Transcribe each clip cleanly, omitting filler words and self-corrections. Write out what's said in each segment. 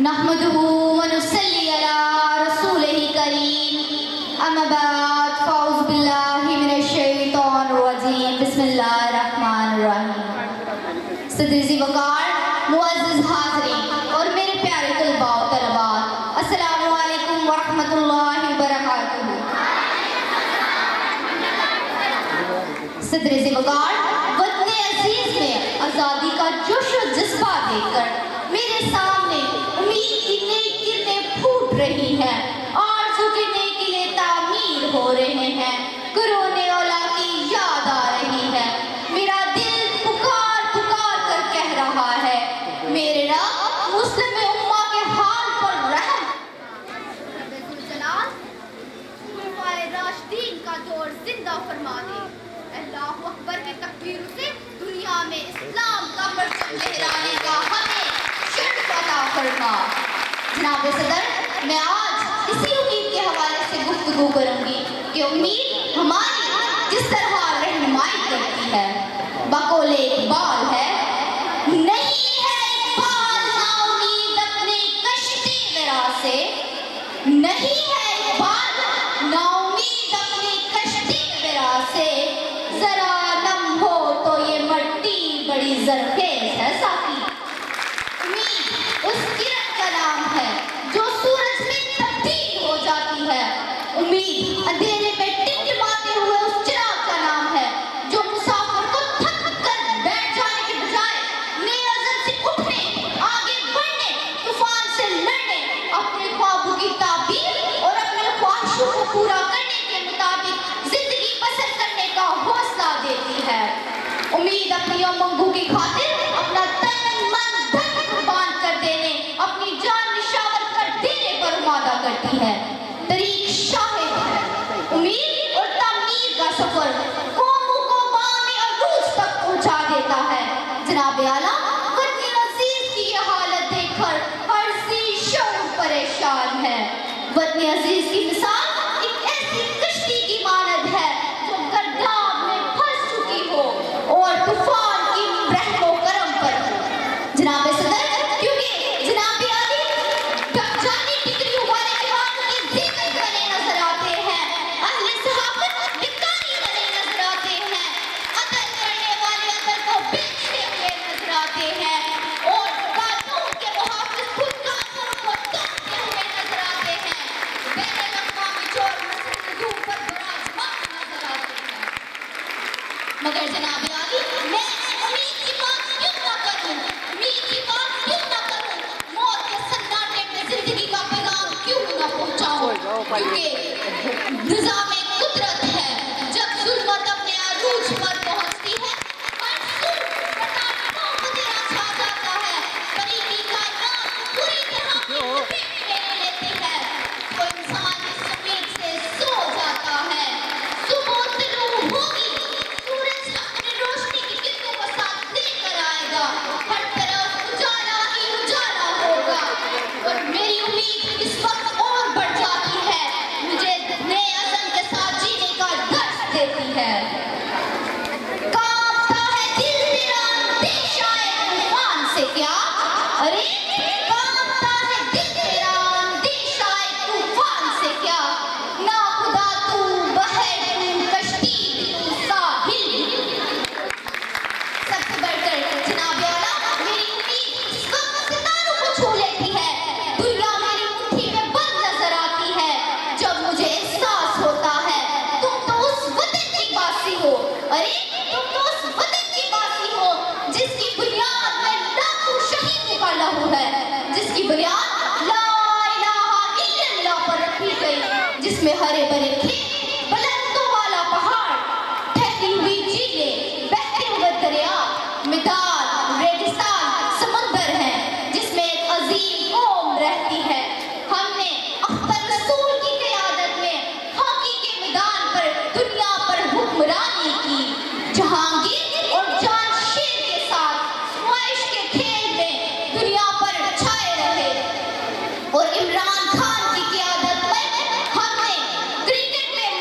नहमदुहु व नुसल्ली अला रसूलिही करीम अम्मा बाद फ़ौज़ बिल्लाहि मिनश शैतानिर रजीम बिस्मिल्लाहिर रहमानिर रहीम। सदर वक़ार मुअज़्ज़ज़ हाज़रीन और मेरे प्यारे तलबा व तलबात, अस्सलामु अलैकुम व रहमतुल्लाहि व बरकातुहू। सदर वक़ार वतन अज़ीज़ में आज़ादी का जोश व जज्बा देखकर मेरे सामने उम्मीद की नई किरणें फूट रही हैं, आरज़ू के नए किले तामीर हो रहे हैं, कुरोने औला की याद आ रही है। मेरा दिल पुकार पुकार कर कह रहा है, मेरे रब मुस्लिम उम्मा के हाल पर रहम। खुलफाए राशिदीन का दौर जिंदा फरमा दे। अल्लाहु अकबर के तकबीर से दुनिया में इस्लाम का परचम लहराने का हमें शर्फ अता फरमा। जनाब सदर, मैं आज इसी उम्मीद के हवाले से गुफ्तगू करूंगी कि उम्मीद हमारी किस तरह रहनुमाई करती है। बकौले इकबाल है, नहीं है इकबाल नाउमीद अपने कश्ते गिरा से, नहीं है इकबाल नाउमीद अपने कश्ते गिरा से, जरा नम हो तो ये मट्टी बड़ी जरखेज है साकी। उम्मीद उस किरण का नाम है जो सूरज में तब्दील हो जाती है। उम्मीद अंधेरे में टिमटिमाते हुए उस चिराग का नाम है जो मुसाफिर को थक कर बैठ जाने के बजाय नए अज़म से उठने, आगे बढ़ने, तूफान से लड़ने, अपने ख्वाबों की ताबीर और अपने ख्वाहिशों को पूरा करने के मुताबिक जिंदगी बसर करने का हौसला देती है। उम्मीद अपनी उमंगों की खातिर अपना तन मन धन कुर्बान कर देने, अपनी जान निशावर कर देने पर वादा करती है। तरीक शाहिद है उम्मीद और तामीर का सफर कौमों को बामे अरूज तक पहुंचा देता है। जनाब आला, वतन अजीज की यह हालत देखकर हर ज़ी शऊर परेशान है। वतन अजीज की मिसाल एक ऐसी कश्ती की मानद है जो गर्दाब में फंस चुकी हो और तूफान की रहमो करम पर हो। जनाब सदर, क्योंकि जनाब आली जानी डिग्रियों वाले जवानों के जिक्र बने नजर आते हैं, अहले सहाबत बिकारी बने नजर आते हैं, अदल करने वाले अदल को बेचते हुए नजर आते हैं और कानून के मुहाफिज खुद कानून को तोड़ते हुए नजर आते हैं, बैनुल अक़वामी जोर मसनदों पर विराजमान नजर आते हैं। मगर जनाब आली, मैं उम्मीद की बात क्यों ना करूं, उम्मीद की बात क्यों ना करूं, मौत के सन्नाटे में जिंदगी का पैगाम क्यों ना पहुंचाऊं, क्योंकि निज़ामे कुदरत है जब जुल्मत अपने अरूज पर पहुंचती है, मंसूर बटाटों बतेरा छा जाता है, फरीकी कायनात पूरी तरह अपनी लपेट में ले लेती है, तो इंसान इस उम्मीद से सो जाता है। सुबह तुलू होगी, सूरज अपनी रोशनी की किरणों को साथ लेकर आएगा, हर तरफ उजाला ही उजाला होगा और मेरी उम्मीद इस वक्त और बढ़ जाती है, मुझे नए अज़म के साथ जीने का दर्स देती है। कांपता है दिल तेरा अंदेशा तूफान से क्या, अरे कांपता है दिल तेरा अंदेशा तूफान से क्या, ना खुदा तू बहर तू कश्ती तू साहिल। सबसे बढ़कर जनाब आला, मेरी उम्मीद इस वक्त सितारों को छू लेती है, दुनिया मेरी मुट्ठी में बंद नजर आती है, जब मुझे एहसास होता है तुम तो उस वतन की वासी हो, अरे तुम तो उस वतन की वासी हो जिसकी बुनियाद में लाखों शहीदों का लहू है, जिसकी बुनियाद ला इलाहा इल्लल्लाह पर रखी गई, जिसमें हरे भरे खेत, बुलंदों वाला पहाड़, ठहरी हुई झीलें, बहते हुए दरिया, मैदान, रेगिस्तान, समुंदर हैं, जिसमें एक अजीम कौम रहती है। हमने अख्तर रसूल की क़यादत में हॉकी के मैदान पर दुनिया पर हुक्मरानी की, जहांगीर और जानशीर के साथ ख्वाहिश के खेल में दुनिया पर छाए रहे और इमरान खान की क़यादत में हमने क्रिकेट में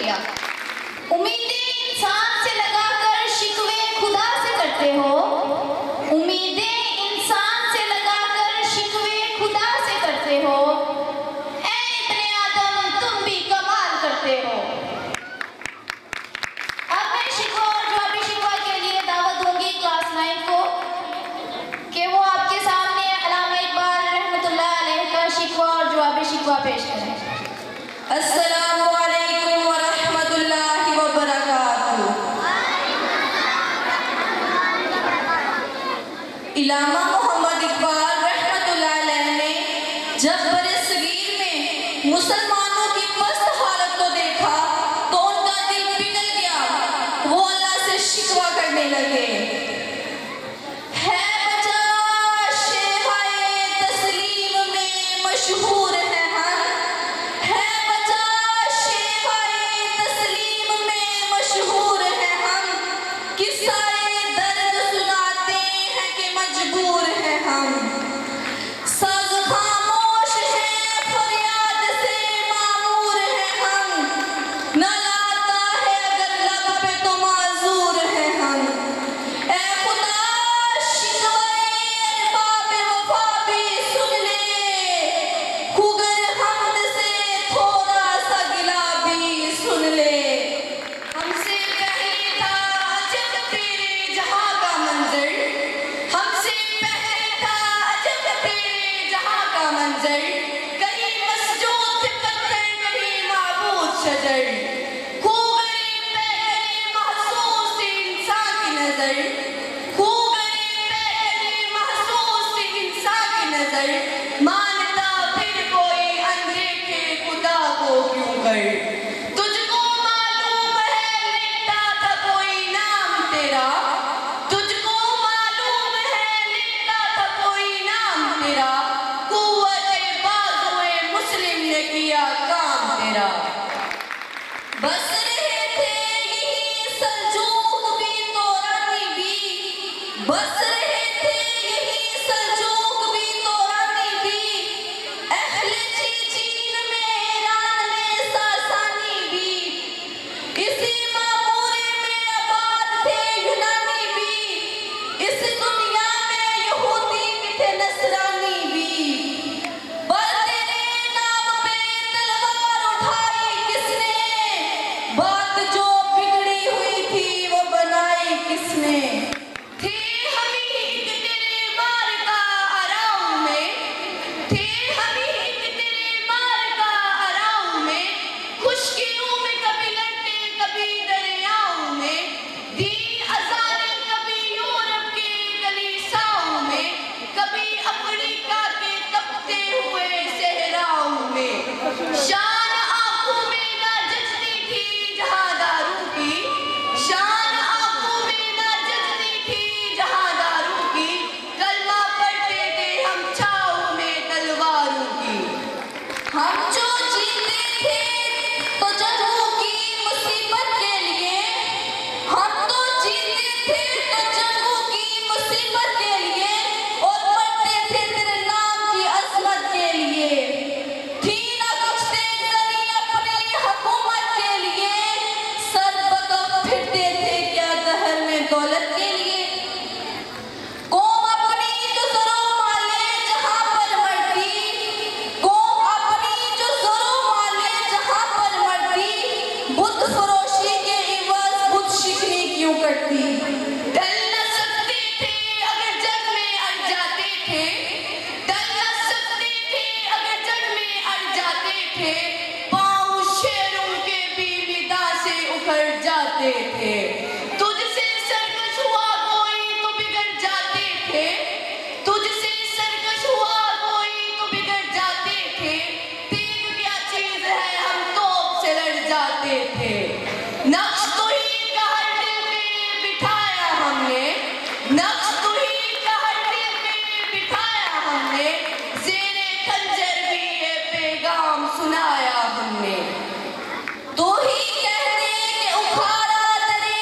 शुक्रिया। उम्मीदें इंसान से लगाकर शिकवे खुदा से करते हो, उम्मीदें इंसान से लगाकर शिकवे खुदा से करते हो, ऐ इब्ने आदम तुम भी कमाल करते हो। अब मैं शिकवा और जवाबी शिकवा के लिए दावत दूंगी क्लास 9 को कि वो आपके सामने अल्लामा इकबाल रहमतुल्लाह अलैह का शिकवा और जवाबी शिकवा पेश करें। अस्सलामु अलैकुम व रहमतुल्लाहि व बरकातुहू। अल्लामा मोहम्मद इकबाल रहमतुल्लाह अलैह ने जब बरसगीर में मुसलमानों की पस्त हालत को देखा तो उनका दिल पिघल गया। वो अल्लाह से शिकवा करने लगे। है बचा शेहाए तस्लीम में मशहूर है हम, है बचा शेहाए तस्लीम में मशहूर है हम, किस्साए दर्द सुनाते हैं कि मजबूर है हम। साज़ खामोश है फरियाद से मामूर है हम, न लाता है अगर लब पे तो माजूर है हम। ऐ खुदा शिकवाए अरबाब वफा भी सुन ले, खुगर हमद से थोड़ा सा गिला भी सुन ले। हमसे पहले था अजब तेरे जहां का मंजर, हमसे पहले था अजब तेरे जहां का मंजर, कहीं मस्जूद थे पत्थर कहीं माबूद शजर। खूगरे पैगरे महसूस थे इंसान की नजर, खूगरे पैगरे महसूस थे इंसान की नजर, मानता फिर कोई अनदेखे खुदा को क्यों कर। तुझको मालूम है लिखता था कोई नाम तेरा, तुझको मालूम है लिखता था कोई नाम तेरा, कुव्वते बाजुए मुस्लिम ने किया काम तेरा। बस रहे थे यही सल्जूक भी तोरानी भी, बस रहे थे यही सल्जूक भी तोरानी भी, अहले चीन में ईरान में सासानी भी, इसी मामूरे में आबाद थे यूनानी भी, इस दुनिया में यहूदी भी थे नसरानी भी। पर तेरे नाम पे तलवार उठाई किसने, बात जो बिगड़ी हुई थी वो बनाई किसने। थे हम ही एक तेरे मार का अराऊ में, थे हम ही एक तेरे मार का अराऊ में, खुशकियों में कभी लड़ते कभी दरियाओं में, दी अजाने कभी यूरोप के कलीसाओं में, कभी अफ्रीका के तपते हुए सहराओं में। शान आंखों में ना जचती थी जहां दारू की, शान आंखों में ना जचती थी जहां दारू की, कलमा पढ़ते थे हम छाओं में तलवारों की। हम जो जीते थे तो जंगों की मुसीबत के लिए, हम तो जीते थे तो जंगों की मुसीबत के लिए, और मरते थे तेरे नाम की अजमत के लिए। थी ना कुछ तेज़नी अपनी हुकूमत के लिए, सर बकफ फिरते थे क्या दहर में दौलत के लिए। कौम अपनी जो ज़रो माले जहां पर मरती, कौम अपनी जो ज़रो माले जहां पर मरती, बुत फरोशी के इवज़ बुत शिकनी क्यों करती। डल न सकते थे अगर जग में अड़ जाते थे, डल न सकते थे अगर जग में अड़ जाते थे, पाँव शेरों के भी विदा से उखड़ जाते थे। तुझसे सरकश हुआ कोई तो बिगड़ जाते थे, तुझसे सरकश हुआ कोई तो बिगड़ जाते थे, तेग क्या चीज है हम तोप से लड़ जाते थे। नक्श तो ही का हर दिल में बिठाया हमने, नक्श तो ही का हर दिल में बिठाया हमने, ज़ेरे खंजर भी ये पैगाम सुनाया हमने। तो ही कहते कि उखाड़ा दरे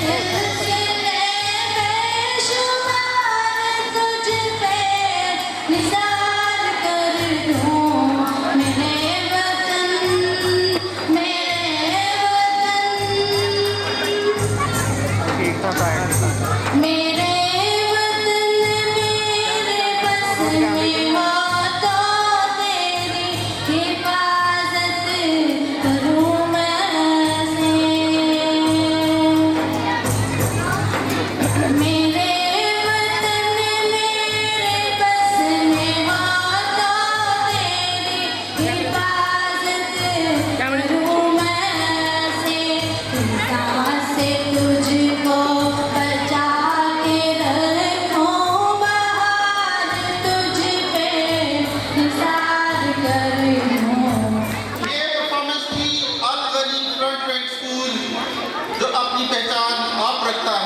सिलसिले बेशुमार तुझ पे निसार कर दूं मेरे वतन मेरे बस में हो तो तेरी हिफाजत करूं मैं से मेरे वतन मेरे बस में हो तो तेरी हिफाजत करूं मैं से से तुझको बचा के रखूं बाहर तुझ पे निसार कर दूं ये परफॉर्मेंस थी अल गरीब फ्रंट स्कूल जो अपनी पहचान आप रखता है।